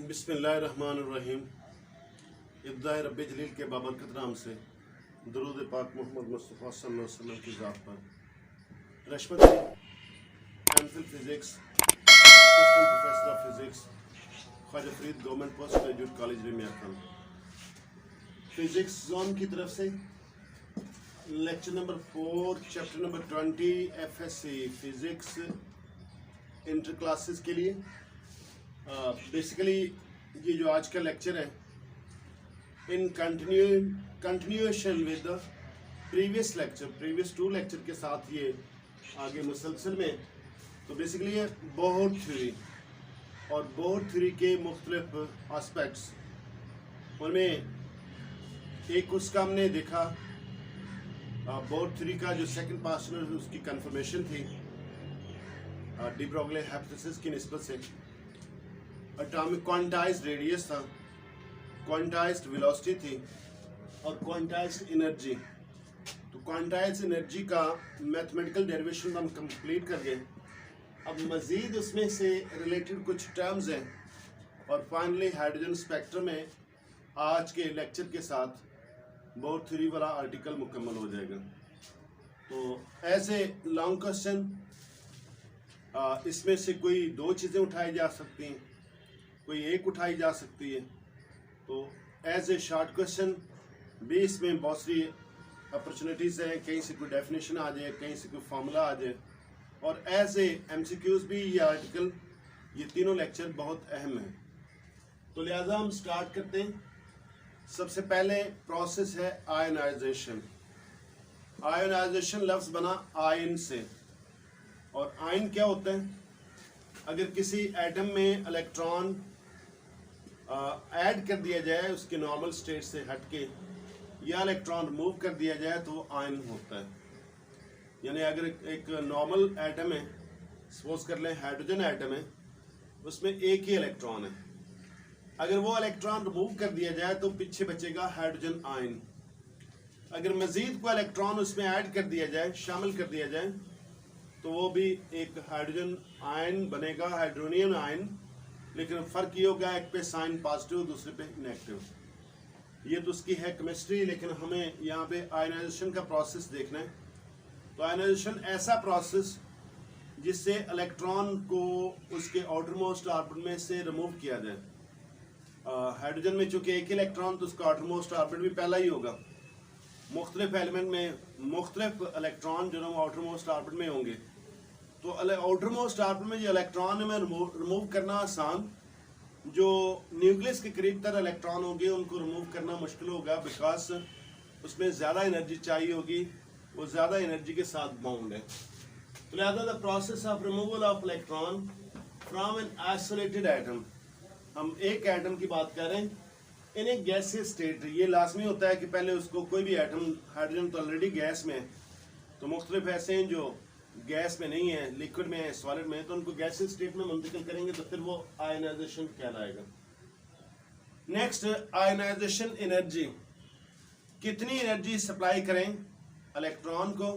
बिस्मिल्लाहिर्रहमानिर्रहीम। इब्दाए रब्बे जलील के बाबरकत नाम से दरूद पाक मोहम्मद मुस्तफ़ा सल्लल्लाहु अलैहि वसल्लम की ज़ात पर। Rashmat MPhil physics, assistant professor of physics, Khwaja Farid government post graduate college रिमियाखान, फिज़िक्स जोन की तरफ से lecture number 4 chapter number 20 FSC physics inter classes के लिए। बेसिकली ये जो आज का लेक्चर है in continuation with the previous 2 lecture के साथ ये आगे मुसलसल में। तो बेसिकली ये बोहर थ्योरी और बोहर थ्योरी के मुख्तलिफ एस्पेक्ट्स, उनमें एक उसका हमने देखा बोहर थ्योरी का जो सेकंड पार्ट उसकी कंफर्मेशन थी डी ब्रोगली हाइपोथेसिस की निस्बत से। एटॉमिक क्वांटाइज्ड रेडियस था, क्वांटाइज्ड वेलोसिटी थी और क्वांटाइज्ड एनर्जी। तो क्वांटाइज्ड एनर्जी का मैथमेटिकल डेरिवेशन हम कंप्लीट कर गए। अब मज़ीद उसमें से रिलेटेड कुछ टर्म्स हैं और फाइनली हाइड्रोजन स्पेक्ट्रम में आज के लेक्चर के साथ बोहर थ्योरी वाला आर्टिकल मुकम्मल हो जाएगा। तो एज ए लॉन्ग क्वेश्चन इसमें से कोई 2 चीज़ें उठाई जा सकती हैं, कोई एक उठाई जा सकती है। तो एज ए शॉर्ट क्वेश्चन भी इसमें बहुत सी अपॉर्चुनिटीज़ हैं, कहीं से कोई डेफिनेशन आ जाए, कहीं से कोई फार्मूला आ जाए। और एज ए MCQs भी ये आर्टिकल, ये तीनों लेक्चर बहुत अहम हैं। तो लिहाजा हम स्टार्ट करते हैं। सबसे पहले प्रोसेस है आयनाइजेशन। आयनाइजेशन लफ्ज़ बना आयन से, और आयन क्या होता है? अगर किसी एटम में इलेक्ट्रॉन ऐड कर दिया जाए उसके नॉर्मल स्टेट से हटके, या इलेक्ट्रॉन रिमूव कर दिया जाए तो वो आयन होता है। यानी अगर एक नॉर्मल एटम है, सपोज कर लें हाइड्रोजन एटम है, उसमें एक ही इलेक्ट्रॉन है। अगर वो इलेक्ट्रॉन रिमूव कर दिया जाए तो पीछे बचेगा हाइड्रोजन आयन। अगर मज़ीद कोई इलेक्ट्रॉन उसमें ऐड कर दिया जाए, शामिल कर दिया जाए, तो वो भी एक हाइड्रोजन आयन बनेगा, हाइड्रोनियन आयन। लेकिन फ़र्क ये होगा, एक पे साइन पॉजिटिव, दूसरे पे नेगेटिव। ये तो उसकी है केमिस्ट्री, लेकिन हमें यहाँ पे आयनाइजेशन का प्रोसेस देखना है। तो आयनाइजेशन ऐसा प्रोसेस जिससे इलेक्ट्रॉन को उसके आउटर मोस्ट ऑर्बिट में से रिमूव किया जाए। हाइड्रोजन में चूँकि एक ही इलेक्ट्रॉन, तो उसका आउटर मोस्ट ऑर्बिट भी पहला ही होगा। मुख्तलिफ एलिमेंट में मुख्तलिफ इलेक्ट्रॉन जो आउटर मोस्ट ऑर्बिट में होंगे, तो आउटर मोस्ट ऑर्बिट में जो इलेक्ट्रॉन में रिमूव करना आसान, जो न्यूक्लियस के करीब तर इलेक्ट्रॉन होंगे उनको रिमूव करना मुश्किल होगा, बिकॉज उसमें ज़्यादा एनर्जी चाहिए होगी, वो ज़्यादा एनर्जी के साथ बाउंड है। तो लिहाजा the process of removal of electron from an isolated atom, हम एक एटम की बात कर रहे हैं, इन एक गैसियस स्टेट। ये लाजमी होता है कि पहले उसको कोई भी एटम, हाइड्रोजन तो ऑलरेडी गैस में है, तो मुख्तलिफ ऐसे हैं जो गैस में नहीं है, लिक्विड में है, सॉलिड में है, तो उनको गैसियस स्टेट में मुंतकिल करेंगे तो फिर वो आयनाइजेशन कहलाएगा। Next, ionisation energy. कितनी एनर्जी सप्लाई करें इलेक्ट्रॉन को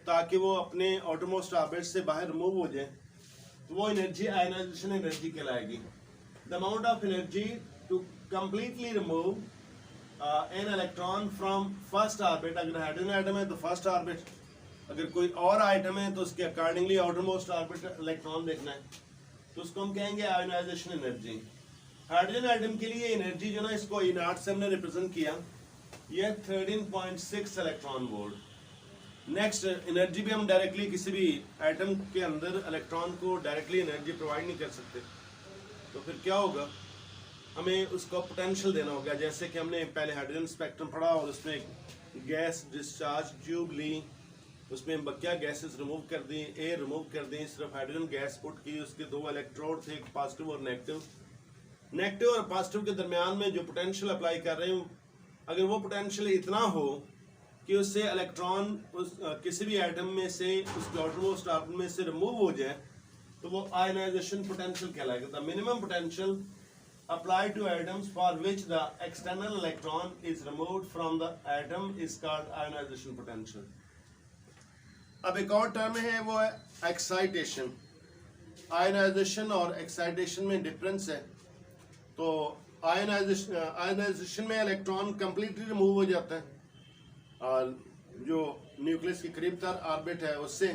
ताकि वो अपने आउटरमोस्ट ऑर्बिट से बाहर रिमूव हो जाए, तो वो एनर्जी आयनाइजेशन एनर्जी कहलाएगी। The amount of energy to completely remove an electron from first orbit. अगर हाइड्रोजन आइटम है तो फर्स्ट ऑर्बिट, अगर कोई और आइटम है तो उसके accordingly outer most orbit electron देखना है, तो उसको हम कहेंगे आयोनाइजेशन एनर्जी। हाइड्रोजन आइटम के लिए एनर्जी जो ना, इसको E0 से हमने रिप्रेजेंट किया, ये 13.6 इलेक्ट्रॉन वोल्ट। नेक्स्ट, एनर्जी भी हम डायरेक्टली किसी भी आइटम के अंदर इलेक्ट्रॉन को डायरेक्टली एनर्जी प्रोवाइड नहीं कर सकते, तो फिर क्या होगा, हमें उसको पोटेंशियल देना होगा। जैसे कि हमने पहले हाइड्रोजन स्पेक्ट्रम पढ़ा और उसमें गैस डिस्चार्ज ट्यूब ली, उसमें बकिया गैसेस रिमूव कर दी, एयर रिमूव कर दी, सिर्फ हाइड्रोजन गैस पुट की, उसके 2 इलेक्ट्रोड थे, एक पॉजिटिव और नेगेटिव। नेगेटिव और पॉजिटिव के दरमियान में जो पोटेंशियल अप्लाई कर रहे हैं, अगर वो पोटेंशियल इतना हो कि उससे इलेक्ट्रॉन किसी भी एटम में से उसके आउटरमोस्ट ऑर्बिट में से रिमूव हो जाए, तो वो आयनाइजेशन पोटेंशियल कहलाएगा। The minimum potential applied to atoms for which the external electron is removed from the atom is called ionization potential. अब एक और टर्म है, वो है एक्साइटेशन। आयनाइजेशन और एक्साइटेशन में डिफरेंस है। तो आयनाइजेशन में इलेक्ट्रॉन कंप्लीटली रिमूव हो जाता है और जो न्यूक्लियस के करीब तर ऑर्बिट है उससे।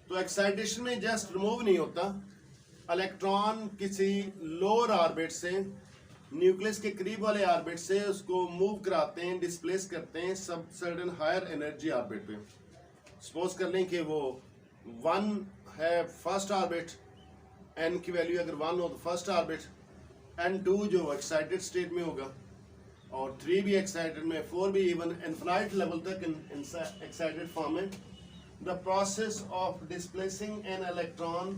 तो एक्साइटेशन में जस्ट रिमूव नहीं होता, इलेक्ट्रॉन किसी लोअर ऑर्बिट से न्यूक्लियस के करीब वाले ऑर्बिट से उसको मूव कराते हैं, डिस्प्लेस करते हैं सब सर्टेन हायर एनर्जी ऑर्बिट पे। सपोज कर लें कि वो 1 है फर्स्ट ऑर्बिट, n की वैल्यू अगर 1 हो तो फर्स्ट ऑर्बिट, n2 जो एक्साइटेड स्टेट में होगा और 3 भी एक्साइटेड में, 4 भी, इवन इनफिनाइट लेवल तक एक्साइटेड फॉर्म में। The process of displacing an electron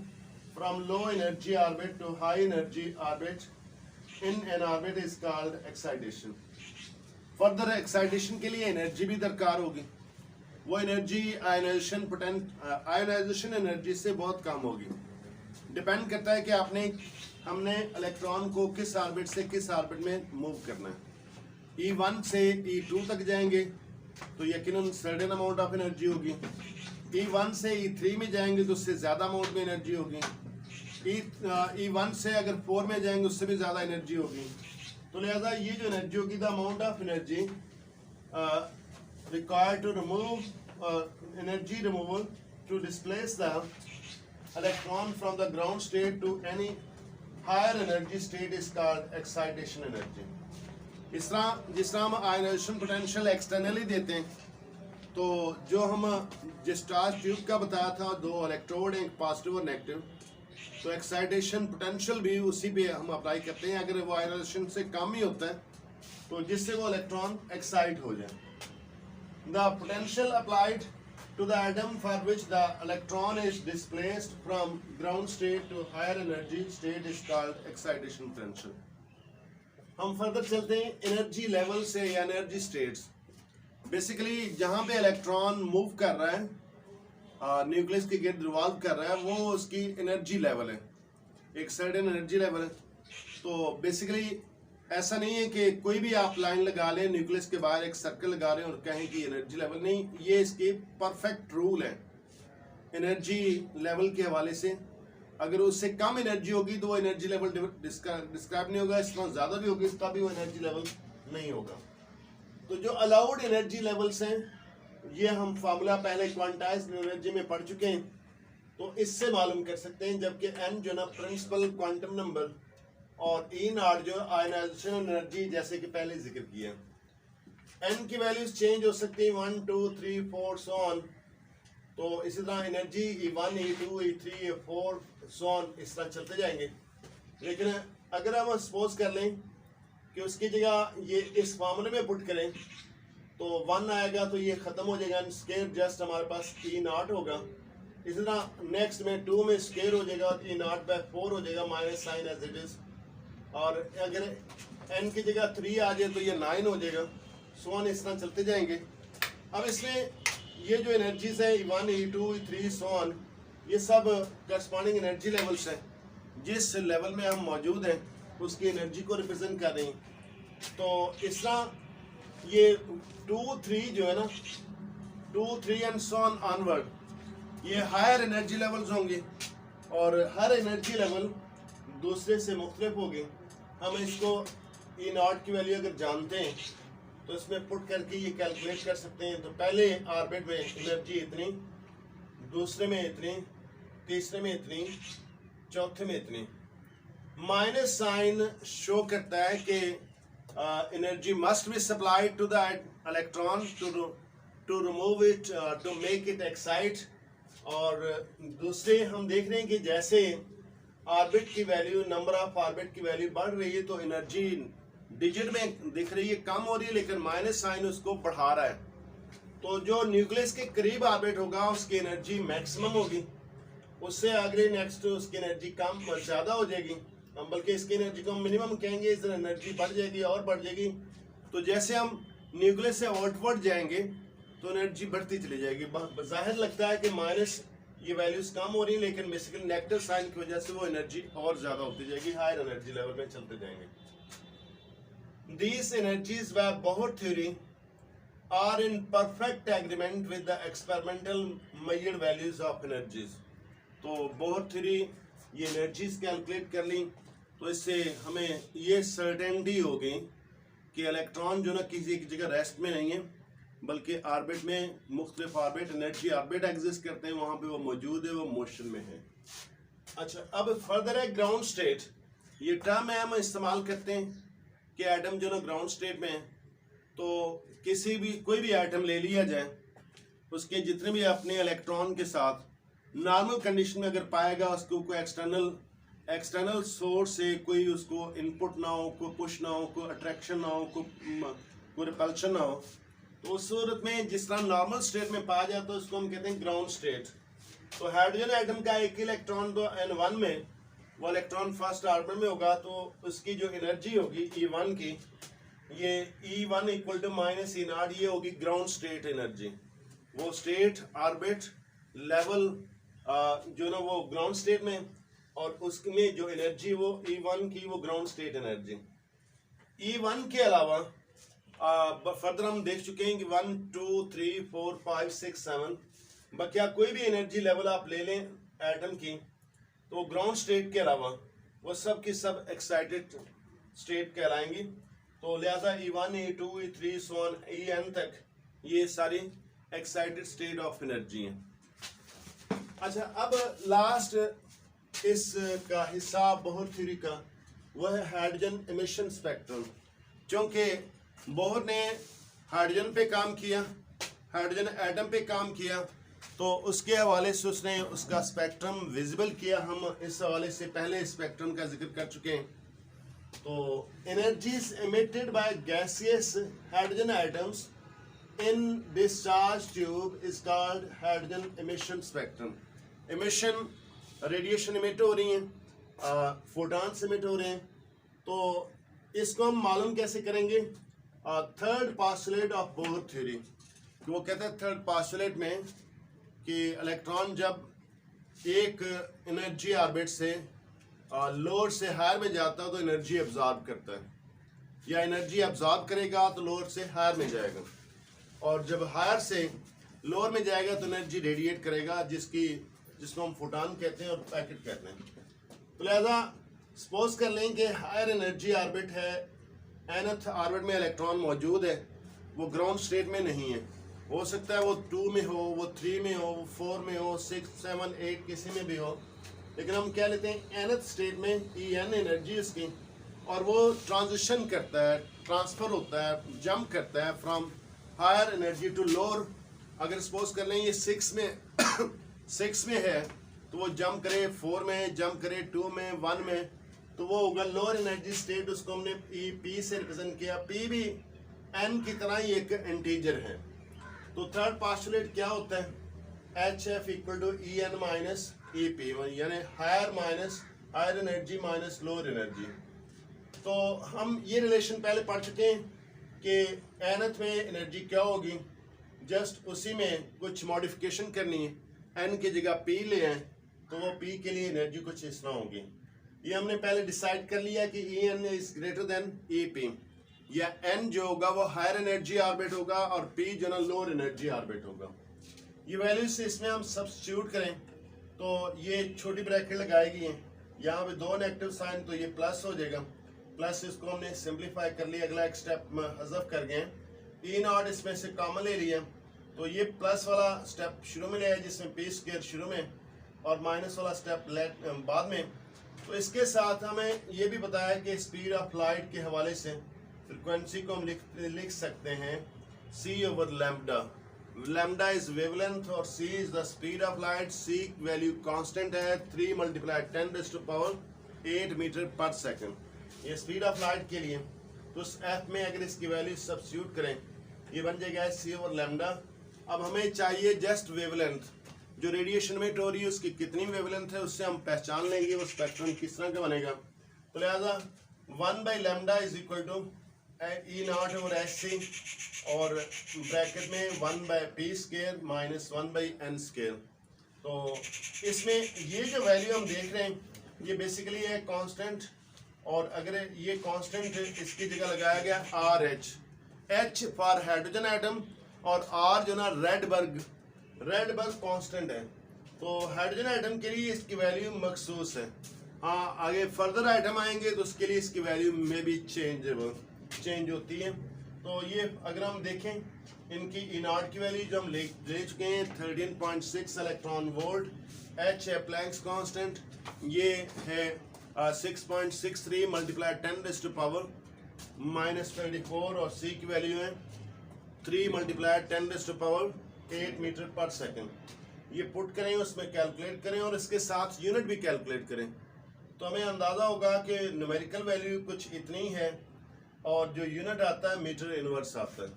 from low energy orbit to high energy orbit in an orbit is called excitation. Further excitation के लिए एनर्जी भी दरकार होगी, वो एनर्जी आयनाइजेशन एनर्जी से बहुत कम होगी। डिपेंड करता है कि हमने इलेक्ट्रॉन को किस ऑर्बिट से किस ऑर्बिट में मूव करना है। E1 से E2 तक जाएंगे तो यकीनन सर्टेन अमाउंट ऑफ एनर्जी होगी। E1 से E3 में जाएंगे तो उससे ज़्यादा अमाउंट में एनर्जी होगी। E1 से अगर 4 में जाएंगे उससे भी ज़्यादा एनर्जी होगी। तो लिहाजा ये जो एनर्जी होगी, the amount of energy required to remove energy removal to displace the electron from the ground state to any higher energy state is called excitation energy। जिस तरह हम आयनाइजेशन पोटेंशियल एक्सटर्नली देते हैं, तो जो हम जिस चार्ज ट्यूब का बताया था 2 इलेक्ट्रोड, एक पॉजिटिव और नेगेटिव, तो एक्साइटेशन पोटेंशियल भी उसी पे हम अप्लाई करते हैं। अगर वो आयनाइजेशन से कम ही होता है तो जिससे वो इलेक्ट्रॉन एक्साइट हो जाए। The potential applied to the atom for which the electron is displaced from ground state to higher energy state is called excitation potential। हम फर्दर चलते हैं एनर्जी लेवल से या एनर्जी स्टेट्स। बेसिकली जहाँ पे electron move कर रहा है, न्यूक्लियस के गिर्द रिवॉल्व कर रहा है, वो उसकी एनर्जी लेवल है, एक सर्टेन एनर्जी लेवल है। तो बेसिकली ऐसा नहीं है कि कोई भी आप लाइन लगा लें, न्यूक्लियस के बाहर एक सर्कल लगा रहे हैं और कहें कि एनर्जी लेवल, नहीं, ये इसकी परफेक्ट रूल है एनर्जी लेवल के हवाले से। अगर उससे कम एनर्जी होगी तो वो एनर्जी लेवल डिस्क्राइब नहीं होगा, इस तरह ज़्यादा भी होगी तब भी वो एनर्जी लेवल नहीं होगा। तो जो अलाउड एनर्जी लेवल्स हैं, ये हम फार्मूला पहले क्वांटाइज्ड एनर्जी में पढ़ चुके हैं, तो इससे मालूम कर सकते हैं। जबकि n जो ना प्रिंसिपल क्वांटम नंबर और E0 जो आयनाइजेशन एनर्जी, जैसे कि पहले जिक्र किया, n की वैल्यूज चेंज हो सकती हैं 1 2 3 4 सो ऑन। तो इसी तरह energy E1 E2 E3 E4 so on, इस तरह चलते जाएंगे। लेकिन अगर हम सपोज कर लें कि उसकी जगह ये इस फार्मूले में पुट करें तो 1 आएगा तो ये ख़त्म हो जाएगा, स्केयर जस्ट हमारे पास E0 होगा। इसी तरह नेक्स्ट में 2 में स्केयर हो जाएगा, E0/4 हो जाएगा minus sign as it is. और अगर n की जगह 3 आ जाए तो ये 9 हो जाएगा, सो ऑन, इस तरह चलते जाएंगे। अब इसमें ये जो एनर्जीज है E1 E2 E3 so on, ये सब करस्पॉन्डिंग एनर्जी लेवल्स हैं, जिस लेवल में हम मौजूद हैं उसकी एनर्जी को रिप्रेजेंट कर रही हैं। तो इस तरह ये 2 3 जो है ना, 2 3 एंड सो ऑन ऑनवर्ड, ये हायर एनर्जी लेवल्स होंगे और हर एनर्जी लेवल दूसरे से मुख्तलिफ होगी। हम इसको E0 की वैल्यू अगर जानते हैं तो इसमें पुट करके ये कैलकुलेट कर सकते हैं। तो पहले ऑर्बिट में एनर्जी इतनी, दूसरे में इतनी, तीसरे में इतनी, चौथे में इतनी। माइनस साइन शो करता है कि energy must be supplied to the electron to remove it, to make it excite. और दूसरे हम देख रहे हैं कि जैसे ऑर्बिट की वैल्यू, नंबर ऑफ ऑर्बिट की वैल्यू बढ़ रही है तो एनर्जी डिजिट में दिख रही है कम हो रही है, लेकिन माइनस साइन उसको बढ़ा रहा है। तो जो न्यूक्लियस के करीब ऑर्बिट होगा उसकी एनर्जी मैक्सिमम होगी, उससे अगले नेक्स्ट उसकी एनर्जी कम ज़्यादा हो जाएगी, हम बल्कि इसकी एनर्जी को हम मिनिमम कहेंगे, इस एनर्जी बढ़ जाएगी और बढ़ जाएगी। तो जैसे हम न्यूक्लियस से आउटवर्ड जाएंगे तो एनर्जी बढ़ती चली जाएगी। जाहिर लगता है कि माइनस ये वैल्यूज कम हो रही है, लेकिन बेसिकली नेगेटिव साइन की वजह से वो एनर्जी और ज़्यादा होती जाएगी, हायर एनर्जी लेवल में चलते जाएंगे। These energies were Bohr theory are in perfect agreement with the experimental measured values of energies। तो बोहर थ्योरी ये एनर्जीज कैलकुलेट कर ली तो इससे हमें ये सर्टेनिटी हो गई कि इलेक्ट्रॉन जो ना किसी एक जगह रेस्ट में नहीं है, बल्कि ऑर्बिट में मुख्तलिफ ऑर्बिट एनर्जी ऑर्बिट एग्जिस्ट करते हैं, वहाँ पे वो मौजूद है, वो मोशन में है। अच्छा, अब फर्दर है ग्राउंड स्टेट। ये टर्म है हम इस्तेमाल करते हैं कि एटम जो ना ग्राउंड स्टेट में है, तो किसी भी कोई भी एटम ले लिया जाए, उसके जितने भी अपने इलेक्ट्रॉन के साथ नॉर्मल कंडीशन में अगर पाएगा, उसको कोई एक्सटर्नल सोर्स से कोई उसको इनपुट ना हो, कोई पुश ना हो, कोई अट्रैक्शन ना हो, कोई रिपल्शन ना हो, तो उस सूरत में जिस तरह नॉर्मल स्टेट में पाया जाता है उसको हम कहते हैं ग्राउंड स्टेट। तो हाइड्रोजन एटम का एक इलेक्ट्रॉन तो N1 में, वो इलेक्ट्रॉन फर्स्ट ऑर्बिट में होगा, तो उसकी जो एनर्जी होगी E1 की, ये E1 equal to minus E0, ये होगी ग्राउंड स्टेट एनर्जी। वो स्टेट ऑर्बिट लेवल जो ना वो ग्राउंड स्टेट में, और उसमें जो एनर्जी वो E1 की, वो ग्राउंड स्टेट एनर्जी। E1 के अलावा फर्दर हम देख चुके हैं कि 1 2 3 4 5 6 7 बकिया कोई भी एनर्जी लेवल आप ले लें एटम की, तो ग्राउंड स्टेट के अलावा वो सब की सब एक्साइटेड स्टेट कहलाएंगी। तो लिहाजा E1 E2 E3 so on En तक ये सारी एक्साइटेड स्टेट ऑफ एनर्जी हैं। अच्छा, अब लास्ट इसका हिस्सा बोहर थ्योरी का, वह है हाइड्रोजन एमिशन स्पेक्ट्रम। क्योंकि बोहर ने हाइड्रोजन पे काम किया, हाइड्रोजन एटम पे काम किया, तो उसके हवाले से उसने उसका स्पेक्ट्रम विजिबल किया। हम इस हवाले से पहले स्पेक्ट्रम का जिक्र कर चुके हैं। तो energies emitted by gaseous hydrogen atoms in discharge tube is called hydrogen emission spectrum. Emission, radiation emit हो रही हैं, फोटॉन्स एमिट हो रहे हैं, तो इसको हम मालूम कैसे करेंगे? Third postulate of Bohr theory. वो कहते हैं थर्ड पास्टुलेट में कि इलेक्ट्रॉन जब एक एनर्जी ऑर्बिट से लोअर से हायर में जाता है तो एनर्जी एब्जॉर्ब करता है, या एनर्जी एब्जॉर्ब करेगा तो लोअर से हायर में जाएगा, और जब हायर से लोअर में जाएगा तो एनर्जी रेडिएट करेगा, जिसको हम फोटॉन कहते हैं और पैकेट कहते हैं। तो लिहाजा सपोज कर लें कि हायर एनर्जी ऑर्बिट है, nth ऑर्बिट में इलेक्ट्रॉन मौजूद है, वो ग्राउंड स्टेट में नहीं है। हो सकता है वो 2 में हो, वो 3 में हो, वो 4 में हो, 6 7 8 किसी में भी हो, लेकिन हम क्या लेते हैं nth स्टेट में En एनर्जी उसकी, और वो ट्रांजिशन करता है, ट्रांसफर होता है, जंप करता है from higher energy to lower. अगर सपोज कर लें ये 6 में है, तो वो जंप करे 4 में, जंप करे 2 में, 1 में, तो वो होगा लोअर एनर्जी स्टेट। उसको हमने P से रिप्रेजेंट किया। P भी N की तरह ही एक इंटीजर है। तो थर्ड पास्टुलेट क्या होता है? HF equal to En minus EP, यानी higher energy minus lower energy. तो हम ये रिलेशन पहले पढ़ चुके हैं कि nth में एनर्जी क्या होगी, जस्ट उसी में कुछ मॉडिफिकेशन करनी है, N की जगह P ले आए, तो वो P के लिए एनर्जी कुछ इस तरह होगी। ये हमने पहले डिसाइड कर लिया कि En is greater than EP, या N जो होगा वो हायर एनर्जी ऑर्बिट होगा और P जो ना लोअर एनर्जी ऑर्बिट होगा। ये वैल्यूज इसमें हम सब्स्टिट्यूट करें तो ये छोटी ब्रैकेट लगाई गई है, यहाँ पे 2 नेगेटिव साइन, तो ये प्लस हो जाएगा। प्लस इसको हमने सिंप्लीफाई कर लिया, अगला एक स्टेप में हज़फ कर गए। E0 इसमें से कॉमन ले लिया, तो ये प्लस वाला स्टेप शुरू में ले आया जिसमें P स्क्वायर शुरू में और माइनस वाला स्टेप बाद में। तो इसके साथ हमें ये भी बताया कि स्पीड ऑफ लाइट के हवाले से फ्रिक्वेंसी को हम लिख सकते हैं c over lambda. Lambda is wavelength और c is the speed of light. c value constant है 3 × 10⁻⁸ मीटर पर सेकंड, ये स्पीड ऑफ लाइट के लिए। तो उस f में अगर इसकी वैल्यू सब्स्टिट्यूट करें, ये बन जाएगा c ओवर लैम्बडा। अब हमें चाहिए जस्ट वेवलेंथ, जो रेडिएशन में हो रही है उसकी कितनी वेवलेंथ है, उससे हम पहचान लेंगे वो स्पेक्ट्रम किस तरह का बनेगा। तो लिहाजा 1/λ is equal to E0 over Hc, और ब्रैकेट में 1/P square minus 1/N square. तो इसमें ये जो वैल्यू हम देख रहे हैं ये बेसिकली है कांस्टेंट, और अगर ये कांस्टेंट इसकी जगह लगाया गया RH, H for hydrogen atom और R जो ना रेडबर्ग कांस्टेंट है। तो हाइड्रोजन एटम के लिए इसकी वैल्यू मखसूस है। हाँ, आगे फर्दर आइटम आएंगे तो उसके लिए इसकी वैल्यू में भी चेंज होती है। तो ये अगर हम देखें इनकी इनॉट की वैल्यू जो हम ले चुके हैं 13.6 इलेक्ट्रॉन वोल्ट, एच है प्लैंक्स कांस्टेंट, ये है 6.63 मल्टीप्लाई 10⁻⁻⁻⁴, और सी की वैल्यू है 3 मल्टीप्लाई 10⁻8 मीटर पर सेकेंड। ये पुट करें, उसमें कैलकुलेट करें और इसके साथ यूनिट भी कैलकुलेट करें तो हमें अंदाज़ा होगा कि न्यूमेरिकल वैल्यू कुछ इतनी है और जो यूनिट आता है मीटर इनवर्स आता है।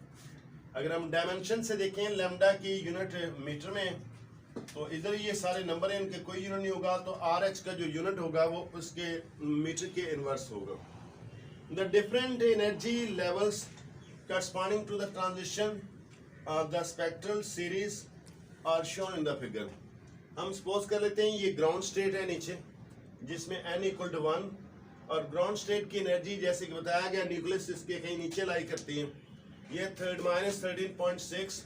अगर हम डायमेंशन से देखें लैम्डा की यूनिट मीटर में, तो इधर ये सारे नंबर हैं, इनके कोई यूनिट नहीं होगा, तो आर एच का जो यूनिट होगा वो उसके मीटर के इनवर्स होगा। The different energy levels corresponding to the transition of the spectral series are shown in the figure। हम सपोज कर लेते हैं ये ग्राउंड स्टेट है नीचे जिसमें n इक्वल टू 1, और ग्राउंड स्टेट की एनर्जी जैसे कि बताया गया न्यूक्लियस इसके कहीं नीचे लाई करती है, ये -13.6,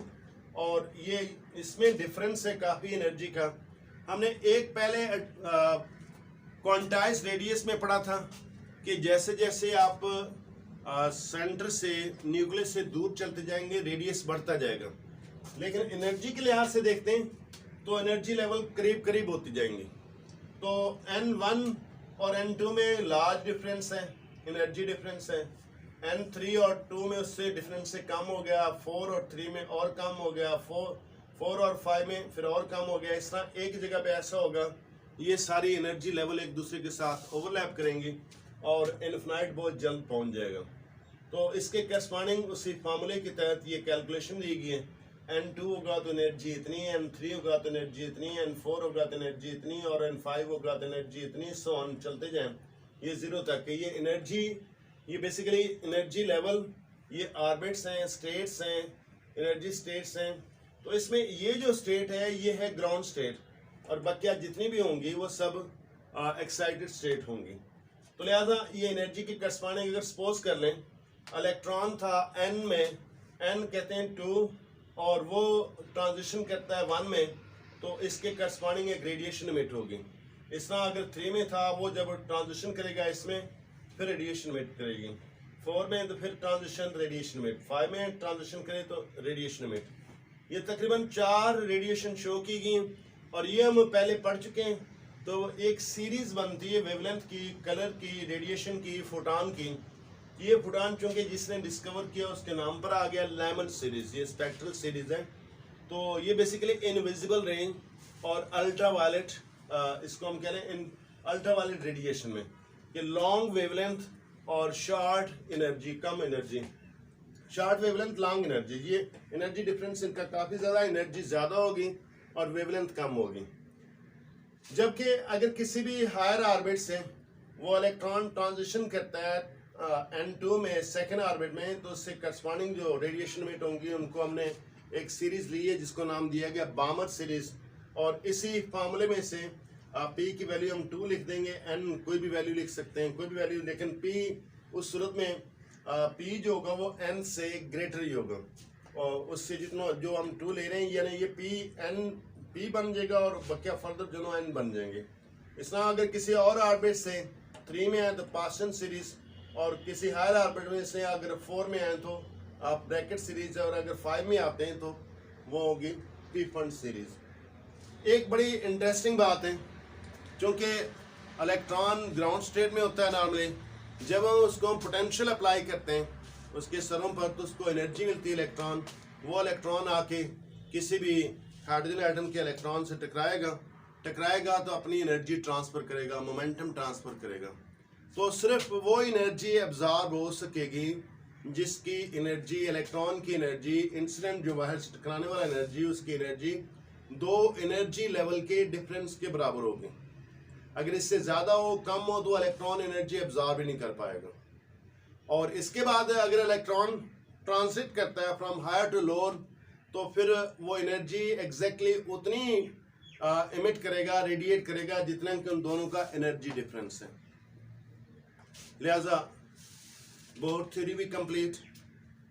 और ये इसमें डिफरेंस है काफ़ी एनर्जी का। हमने एक पहले क्वांटाइज रेडियस में पढ़ा था कि जैसे जैसे आप सेंटर से न्यूक्लियस से दूर चलते जाएंगे रेडियस बढ़ता जाएगा, लेकिन एनर्जी के लिहाज से देखते हैं तो एनर्जी लेवल करीब करीब होती जाएंगी। तो N1 और N2 में लार्ज डिफरेंस है, एनर्जी डिफरेंस है, N3 और 2 में उससे डिफरेंस से कम हो गया, 4 और 3 में और कम हो गया, 4 और 5 में फिर और कम हो गया। इस तरह एक जगह पे ऐसा होगा ये सारी एनर्जी लेवल एक दूसरे के साथ ओवरलैप करेंगी और इन्फिनाइट बहुत जल्द पहुंच जाएगा। तो इसके करस्पॉन्डिंग उसी फार्मूले के तहत ये कैलकुलेशन दी गई है, N2 होगा तो एनर्जी इतनी, N3 होगा तो एनर्जी इतनी, N4 होगा तो एनर्जी इतनी, और N5 होगा तो एनर्जी इतनी, सो ऑन चलते जाएं ये जीरो तक। ये एनर्जी, ये बेसिकली एनर्जी लेवल, ये ऑर्बिट्स हैं, स्टेट्स हैं, एनर्जी स्टेट्स हैं। तो इसमें ये जो स्टेट है ये है ग्राउंड स्टेट, और बाकी जितनी भी होंगी वो सब एक्साइटेड स्टेट होंगी। तो लिहाजा ये एनर्जी की करस्पॉन्डिंग अगर सपोज कर लें इलेक्ट्रॉन था n में, n कहते हैं 2, और वो ट्रांजिशन करता है 1 में, तो इसके करस्पॉन्डिंग एक रेडिएशन इमिट होगी। इस तरह अगर 3 में था वो जब ट्रांजिशन करेगा इसमें फिर रेडिएशन इमिट करेगी, 4 में तो फिर ट्रांजिशन रेडिएशन इमिट, 5 में ट्रांजिशन करे तो रेडिएशन इमिट। ये तकरीबन 4 रेडिएशन शो की गई, और ये हम पहले पढ़ चुके हैं। तो एक सीरीज बनती है वेवलेंथ की, कलर की, रेडिएशन की, फोटॉन की। ये फोटॉन चूंकि जिसने डिस्कवर किया उसके नाम पर आ गया लैमन सीरीज, ये स्पेक्ट्रल सीरीज है। तो ये बेसिकली इनविजिबल रेंज और अल्ट्रा वायलेट, इसको हम कह रहे हैं अल्ट्रा वायलेट रेडिएशन में, ये लॉन्ग वेवलेंथ और शॉर्ट एनर्जी, कम energy, short wavelength long energy, ये एनर्जी डिफरेंस इनका काफ़ी ज़्यादा, एनर्जी ज़्यादा होगी और वेवलेंथ कम होगी। जबकि अगर किसी भी हायर ऑर्बिट से वो इलेक्ट्रॉन ट्रांजिशन करता है N2 में सेकेंड ऑर्बिट में, तो उससे करस्पॉन्डिंग जो रेडिएशन इमिट होंगी उनको हमने एक सीरीज ली है जिसको नाम दिया गया बामर सीरीज, और इसी फार्मूले में से P की वैल्यू हम 2 लिख देंगे, N कोई भी वैल्यू लिख सकते हैं, कोई भी वैल्यू, लेकिन P उस सूरत में P जो होगा वो N से ग्रेटर ही होगा, और उससे जितना जो हम 2 ले रहे हैं यानी ये P बन जाएगा और बकिया फर्दर दोनों N बन जाएंगे। इस तरह अगर किसी और ऑर्बिट से 3 में आए तो पास्टन सीरीज, और किसी हायर ऑर्बिट में से अगर 4 में आए तो आप ब्रैकेट सीरीज, और अगर 5 में आते हैं तो वो होगी पीफंड सीरीज। एक बड़ी इंटरेस्टिंग बात है, क्योंकि इलेक्ट्रॉन ग्राउंड स्टेट में होता है नॉर्मली, जब हम उसको पोटेंशियल अप्लाई करते हैं उसके सरों पर तो उसको एनर्जी मिलती है इलेक्ट्रॉन, वो इलेक्ट्रॉन आके किसी भी हाइड्रोजन एटम के इलेक्ट्रॉन से टकराएगा तो अपनी एनर्जी ट्रांसफ़र करेगा, मोमेंटम ट्रांसफ़र करेगा। तो सिर्फ वो एनर्जी एब्जॉर्ब हो सकेगी जिसकी एनर्जी, इलेक्ट्रॉन की एनर्जी, इंसिडेंट जो बाहर से टकराने वाला एनर्जी, उसकी एनर्जी 2 एनर्जी लेवल के डिफरेंस के बराबर होगी। अगर इससे ज़्यादा हो, कम हो, तो इलेक्ट्रॉन एनर्जी एब्जॉर्ब ही नहीं कर पाएगा। और इसके बाद अगर इलेक्ट्रॉन ट्रांसिट करता है फ्रॉम हायर टू लोअर, तो फिर वो एनर्जी एग्जैक्टली उतनी इमिट करेगा, रेडिएट करेगा जितना कि उन दोनों का एनर्जी डिफरेंस है। लिहाजा बोर्ड थ्योरी भी कंप्लीट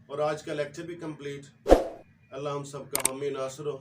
और आज का लेक्चर भी कंप्लीट। अल्लाह हम सबका हामी नासर हो।